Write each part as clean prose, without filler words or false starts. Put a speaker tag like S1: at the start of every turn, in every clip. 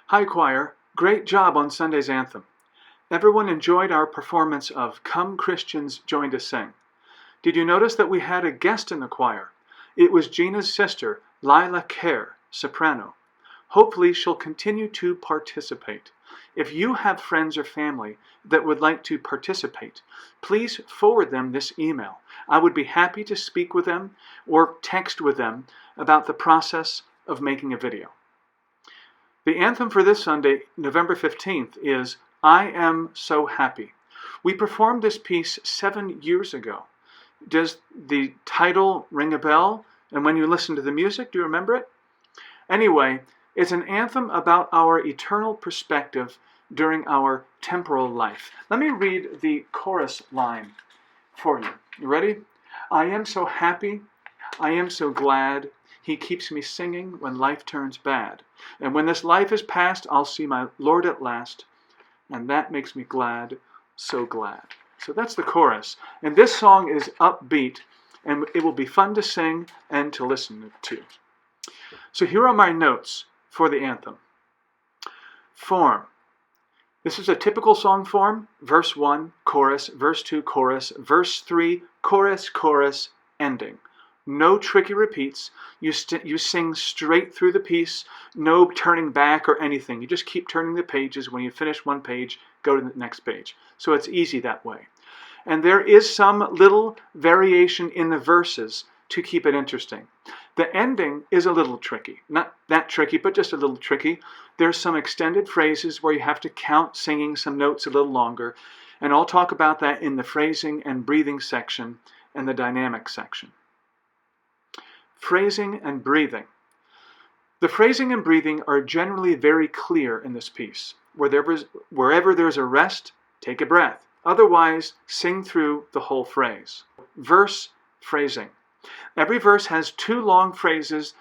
S1: Hi choir, great job on Sunday's anthem. Everyone enjoyed our performance of Come Christians Join to Sing. Did you notice that we had a guest in the choir? It was Gina's sister, Lila Kerr, soprano. Hopefully she'll continue to participate. If you have friends or family that would like to participate, please forward them this email. I would be happy to speak with them or text with them about the process of making a video. The anthem for this Sunday, November 15th, is I Am So Happy. We performed this piece 7 years ago. Does the title ring a bell? And when you listen to the music, do you remember it? Anyway, it's an anthem about our eternal perspective during our temporal life. Let me read the chorus line for you. You ready? I am so happy, I am so glad, He keeps me singing when life turns bad. And when this life is past, I'll see my Lord at last, and that makes me glad, so glad. So that's the chorus. And this song is upbeat, and it will be fun to sing and to listen to. So here are my notes for the anthem. Form. This is a typical song form. Verse 1, chorus. Verse 2, chorus. Verse 3, chorus, chorus, ending. No tricky repeats. You sing straight through the piece. No turning back or anything. You just keep turning the pages. When you finish one page, go to the next page. So it's easy that way. And there is some little variation in the verses to keep it interesting. The ending is a little tricky. Not that tricky, but just a little tricky. There's some extended phrases where you have to count singing some notes a little longer. And I'll talk about that in the phrasing and breathing section and the dynamic section. Phrasing and breathing. The phrasing and breathing are generally very clear in this piece. Wherever there's a rest, take a breath. Otherwise, sing through the whole phrase. Verse phrasing. Every verse has 2 long phrases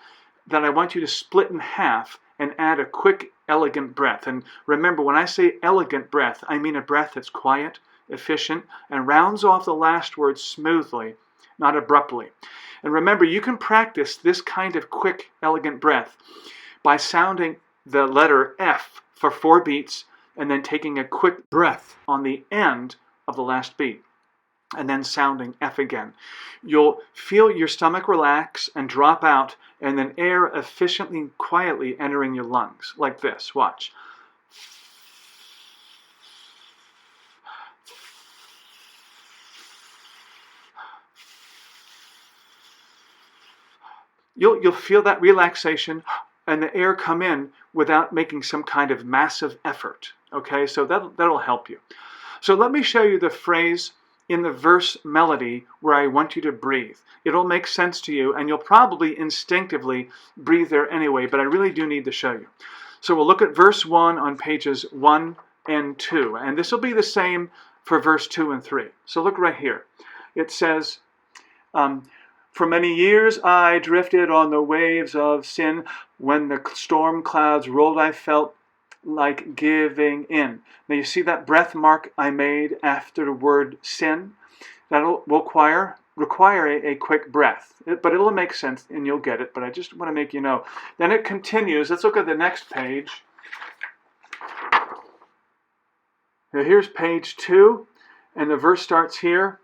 S1: that I want you to split in half and add a quick, elegant breath. And remember, when I say elegant breath, I mean a breath that's quiet, efficient, and rounds off the last word smoothly, not abruptly. And remember, you can practice this kind of quick, elegant breath by sounding the letter F for 4 beats and then taking a quick breath on the end of the last beat and then sounding F again. You'll feel your stomach relax and drop out and then air efficiently and quietly entering your lungs like this. Watch. You'll feel that relaxation and the air come in without making some kind of massive effort. Okay, so that'll help you. So let me show you the phrase in the verse melody where I want you to breathe. It'll make sense to you, and you'll probably instinctively breathe there anyway, but I really do need to show you. So we'll look at verse 1 on pages 1 and 2, and this will be the same for verse 2 and 3. So look right here. It says, for many years I drifted on the waves of sin. When the storm clouds rolled, I felt like giving in. Now you see that breath mark I made after the word sin? That will require a quick breath. But it'll make sense and you'll get it, but I just want to make you know. Then it continues. Let's look at the next page. Now here's page 2, and the verse starts here.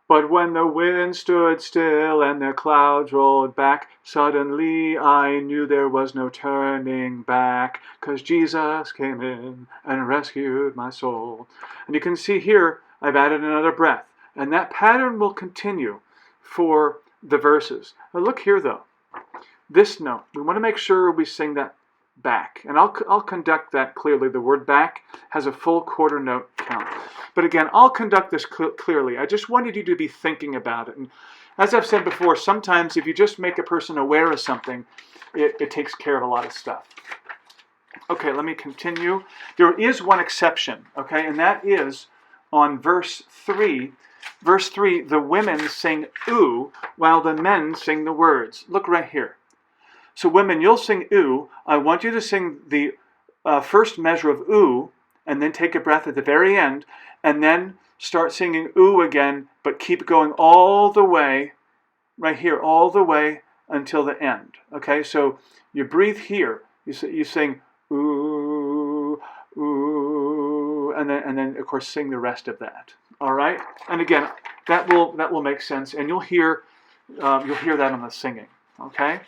S1: But when the wind stood still and the clouds rolled back, suddenly I knew there was no turning back, 'cause Jesus came in and rescued my soul. And you can see here, I've added another breath. And that pattern will continue for the verses. Now look here though. This note, we want to make sure we sing that back. And I'll conduct that clearly. The word back has a full quarter note count. But again, I'll conduct this clearly. I just wanted you to be thinking about it. And as I've said before, sometimes if you just make a person aware of something, it takes care of a lot of stuff. Okay, let me continue. There is one exception, okay, and that is on verse 3. Verse 3, the women sing ooh, while the men sing the words. Look right here. So women, you'll sing ooh. I want you to sing the first measure of ooh, and then take a breath at the very end, and then start singing ooh again, but keep going all the way, right here, all the way until the end. Okay, so you breathe here. You sing ooh. and then of course sing the rest of that. All right, and again, that will make sense, and you'll hear that on the singing. Okay.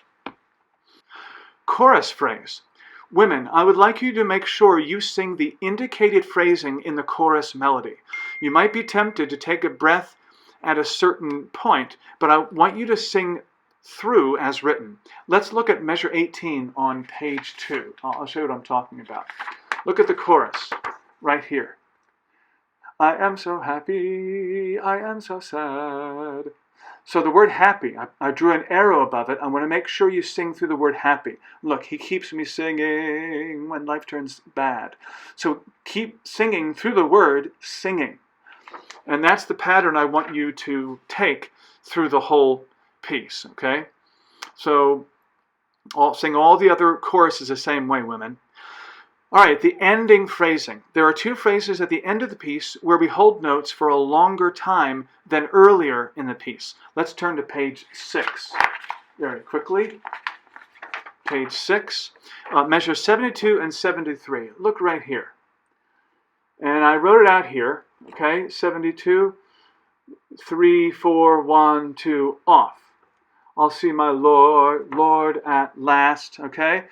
S1: Chorus phrase. Women, I would like you to make sure you sing the indicated phrasing in the chorus melody. You might be tempted to take a breath at a certain point, but I want you to sing through as written. Let's look at measure 18 on page 2. I'll show you what I'm talking about. Look at the chorus right here. I am so happy, I am so sad. So the word happy, I drew an arrow above it. I want to make sure you sing through the word happy. Look, he keeps me singing when life turns bad. So keep singing through the word singing. And that's the pattern I want you to take through the whole piece, okay? So I'll sing all the other choruses the same way, women. All right, the ending phrasing. There are 2 phrases at the end of the piece where we hold notes for a longer time than earlier in the piece. Let's turn to page 6 very quickly. Page 6, measure 72 and 73. Look right here. And I wrote it out here, okay? 72, 3, 4, 1, 2, off. I'll see my Lord, Lord at last, okay?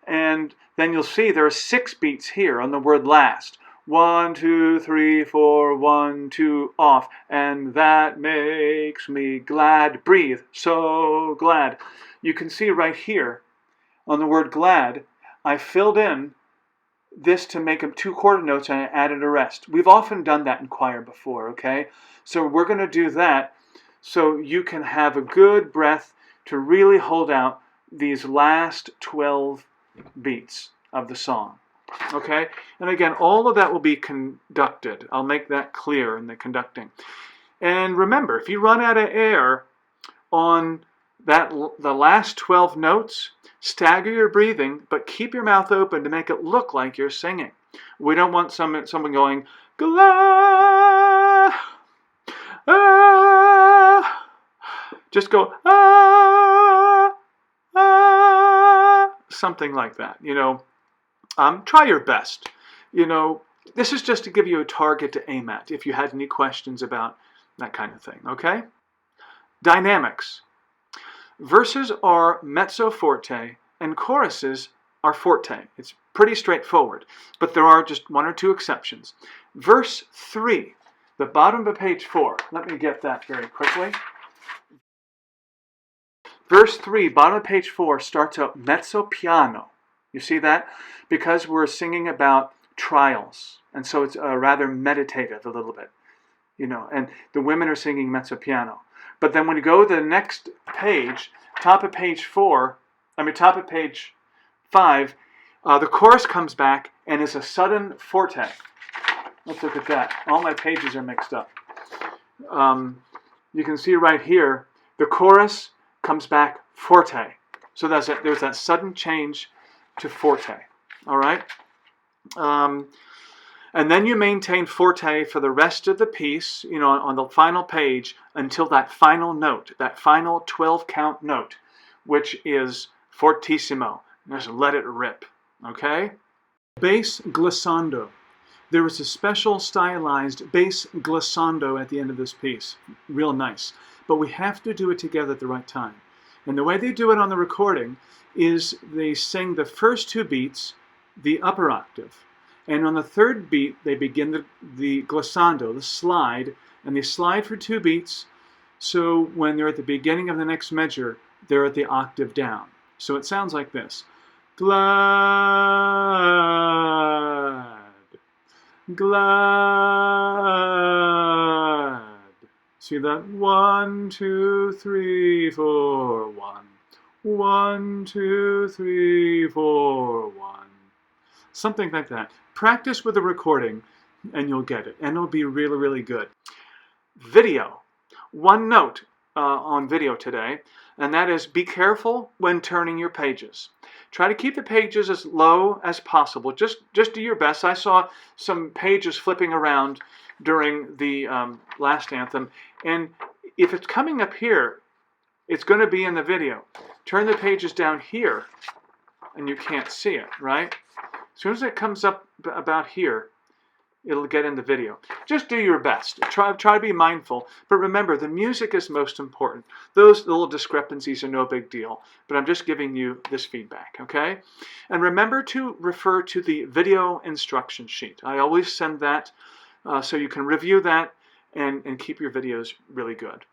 S1: And then you'll see there are 6 beats here on the word last. 1, 2, 3, 4, 1, 2, off. And that makes me glad. Breathe. So glad. You can see right here on the word glad, I filled in this to make them 2 quarter notes and I added a rest. We've often done that in choir before, okay? So we're going to do that so you can have a good breath to really hold out these last 12 beats of the song. Okay? And again, all of that will be conducted. I'll make that clear in the conducting. And remember, if you run out of air on the last 12 notes, stagger your breathing, but keep your mouth open to make it look like you're singing. We don't want someone going, "Gla, ah." Just go, "Ah, ah," something like that, you know. Try your best. You know, this is just to give you a target to aim at if you had any questions about that kind of thing, okay? Dynamics. Verses are mezzo forte and choruses are forte. It's pretty straightforward, but there are just 1 or 2 exceptions. Verse 3, the bottom of page 4. Let me get that very quickly. Verse 3, bottom of page 4, starts out mezzo piano. You see that? Because we're singing about trials, and so it's rather meditative a little bit, you know, and the women are singing mezzo piano. But then when you go to the next page, top of page 5, the chorus comes back and is a sudden forte. Let's look at that. All my pages are mixed up. You can see right here, the chorus comes back forte. So there's that sudden change to forte. All right? And then you maintain forte for the rest of the piece, you know, on the final page until that final note, that final 12-count note, which is fortissimo. Just let it rip, okay? Bass glissando. There is a special stylized bass glissando at the end of this piece. Real nice. But we have to do it together at the right time. And the way they do it on the recording is they sing the first 2 beats, the upper octave. And on the 3rd beat, they begin the glissando, the slide, and they slide for 2 beats. So when they're at the beginning of the next measure, they're at the octave down. So it sounds like this. Glad, glad. See that? 1, 2, 3, 4, 1. 1, 2, 3, 4, 1. Something like that. Practice with the recording and you'll get it. And it'll be really, really good. Video. 1 note on video today, and that is be careful when turning your pages. Try to keep the pages as low as possible. Just do your best. I saw some pages flipping around during the last anthem, and if it's coming up here, it's going to be in the video. Turn the pages down here, and you can't see it, right? As soon as it comes up about here, it'll get in the video. Just do your best. Try to be mindful. But remember, the music is most important. Those little discrepancies are no big deal. But I'm just giving you this feedback, okay? And remember to refer to the video instruction sheet. I always send that so you can review that and keep your videos really good.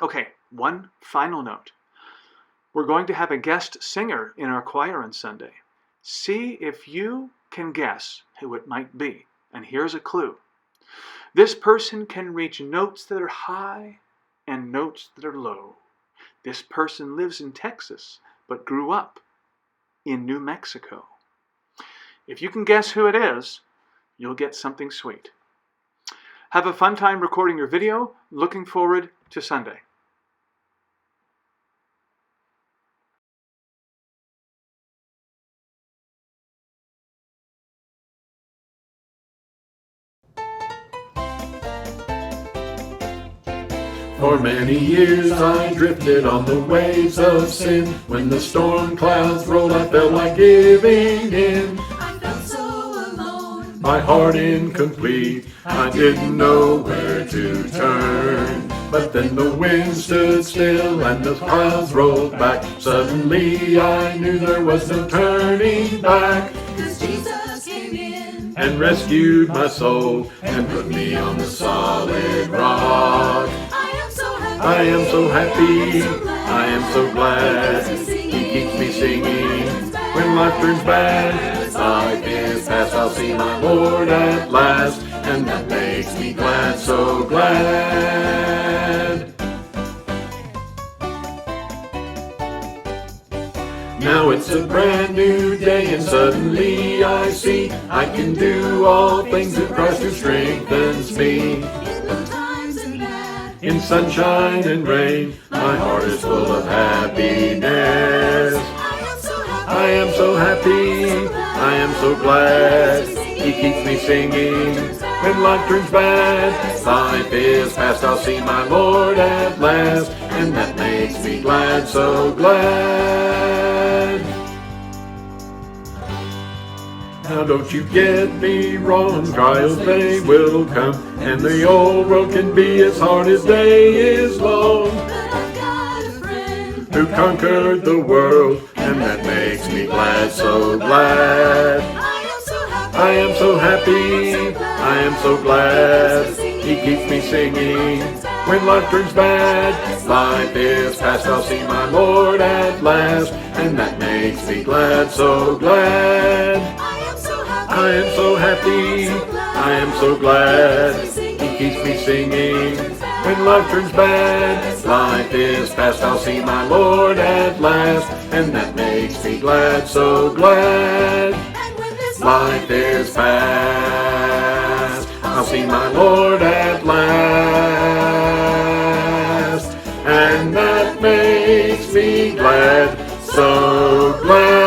S1: Okay, one final note. We're going to have a guest singer in our choir on Sunday. See if you can guess who it might be. And here's a clue. This person can reach notes that are high and notes that are low. This person lives in Texas, but grew up in New Mexico. If you can guess who it is, you'll get something sweet. Have a fun time recording your video. Looking forward to Sunday.
S2: For many years I drifted on the waves of sin. When the storm clouds rolled, I felt like giving in.
S3: I felt so alone,
S2: My heart incomplete, I didn't know where to turn. But then the wind stood still and the clouds rolled back. Suddenly I knew there was no turning back.
S3: 'cause Jesus came in.
S2: And rescued my soul and put me on the solid rock. I am so happy, I am so glad. He keeps me singing when life turns bad. Life is past, I'll see my Lord at last, and that makes me glad, so glad. Now it's a brand new day and suddenly I see I can do all things through Christ who strengthens me. In sunshine and rain, my heart is full of happiness. I am so happy, I am so glad. He keeps me singing when life turns bad. Life is past, I'll see my Lord at last, and that makes me glad, so glad. Now don't you get me wrong, trials they will come, and the old road can be as hard as day is long.
S3: But I've got a friend
S2: Who conquered the world, and that makes me glad, so glad. I am so happy, I am so glad. He keeps me singing when life turns bad. Life is past, I'll see my Lord at last, and that makes me glad, so glad. I am so happy, I am so glad. He keeps me singing when life turns bad. Life is past, I'll see my Lord at last, and that makes me glad, so glad. Life is past, I'll see my Lord at last, and that makes me glad, so glad.